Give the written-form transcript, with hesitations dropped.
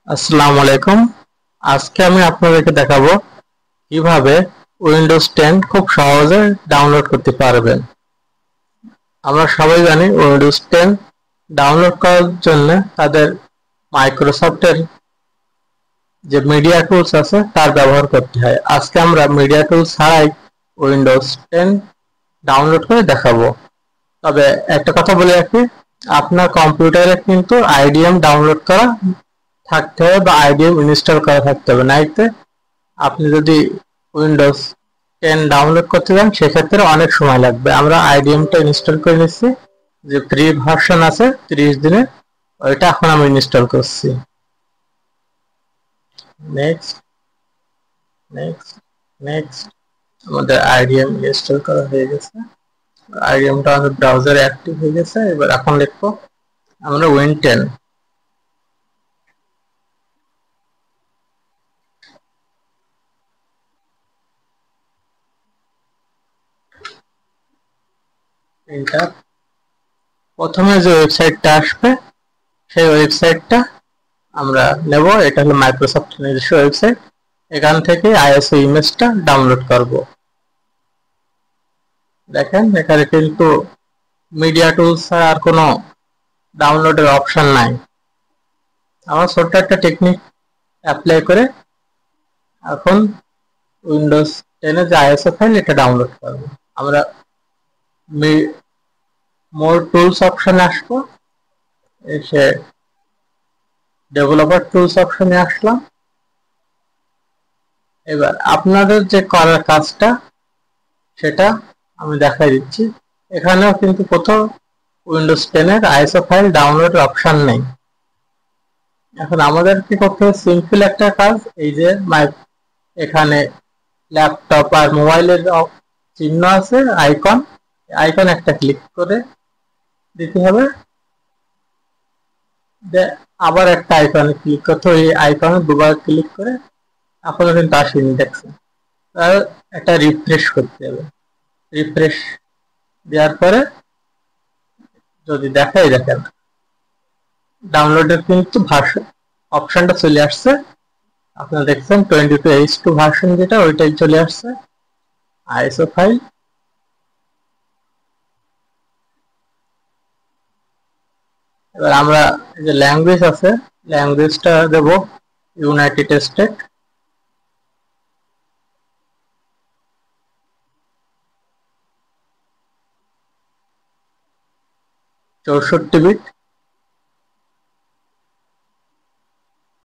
আসসালামু আলাইকুম। আজকে আমি আপনাদেরকে দেখাবো কিভাবে উইন্ডোজ 10 খুব সহজে ডাউনলোড করতে পারবেন। আমরা সবাই জানি উইন্ডোজ 10 ডাউনলোড করার জন্য তাদের মাইক্রোসফটের যে মিডিয়া টুলস আছে তার ব্যবহার করতে হয়। আজকে আমরা মিডিয়া টুলস ছাড়াই উইন্ডোজ 10 ডাউনলোড করে দেখাবো। তবে একটা কথা বলে রাখি, আপনার কম্পিউটারে কিন্তু আইডিএম ডাউনলোড করা থাকতে হবে বা আইডিএম ইনস্টল করা থাকতে হবে, নাইতে আপনি যদি উইন্ডোজ 10 ডাউনলোড করতে যান সেক্ষেত্রে অনেক সময় লাগবে। আমরা আইডিএমটা ইনস্টল করে নিচ্ছি, যে ফ্রি ভার্সন আছে 30 দিনের, ওইটা এখন আমি ইনস্টল করছি। নেক্সট নেক্সট নেক্সট আমাদের আইডিএম ইনস্টল করা হয়ে গেছে। আইডিএমটা আমাদের ব্রাউজারে অ্যাক্টিভ হয়ে গেছে। এবার এখন লিখবো আমরা উইন 10। এন্টার। প্রথমে যে ওয়েবসাইটটা আসবে সেই ওয়েবসাইটটা আমরা নেব। এটা হলো মাইক্রোসফট নিজস্ব ওয়েবসাইট। এখান থেকে আইএসও ইমেজটা ডাউনলোড করব। দেখেন এখানে কিন্তু মিডিয়া টুলস ছাড়া আর কোনো ডাউনলোডের অপশন নাই। আমরা ছোট্ট একটা টেকনিক অ্যাপ্লাই করে এখন উইন্ডোজ 10 এর যে আইএসও ফাইল এটা ডাউনলোড করব। আমরা মোর টুলস অপশনে আসবো, এসে ডেভেলপার টুলস অপশনে আসলাম। এবার আপনাদের যে করার কাজটা সেটা আমি দেখাই দিচ্ছি। এখানেও কিন্তু কোথাও উইন্ডোজ 10 এর আইএসও ফাইল ডাউনলোডের অপশন নেই। এখন আমাদের কি করতে হবে, সিম্পল একটা কাজ, এই যে এখানে ল্যাপটপ আর মোবাইলের চিহ্ন আছে, আইকন, আইকন একটা ক্লিক করে দিতে হবে। আবার একটা আইকনে ক্লিক করতে হবে, এই আইকনে দুবার ক্লিক করে আপনারা কিন্তু আসেনি দেখছেন। আর একটা রিফ্রেশ করতে হবে। রিফ্রেশ দেওয়ার পরে যদি দেখাই, দেখেন ডাউনলোডের কিন্তু ভার্সন অপশনটা চলে আসছে। আপনারা দেখছেন 22H2 ভার্সন যেটা ওইটাই চলে আসছে আইএসও ফাইল। এবার আমরা যে ল্যাঙ্গুয়েজ আছে, ল্যাঙ্গুয়েজটা দেব ইউনাইটেড স্টেট। 64 বিট।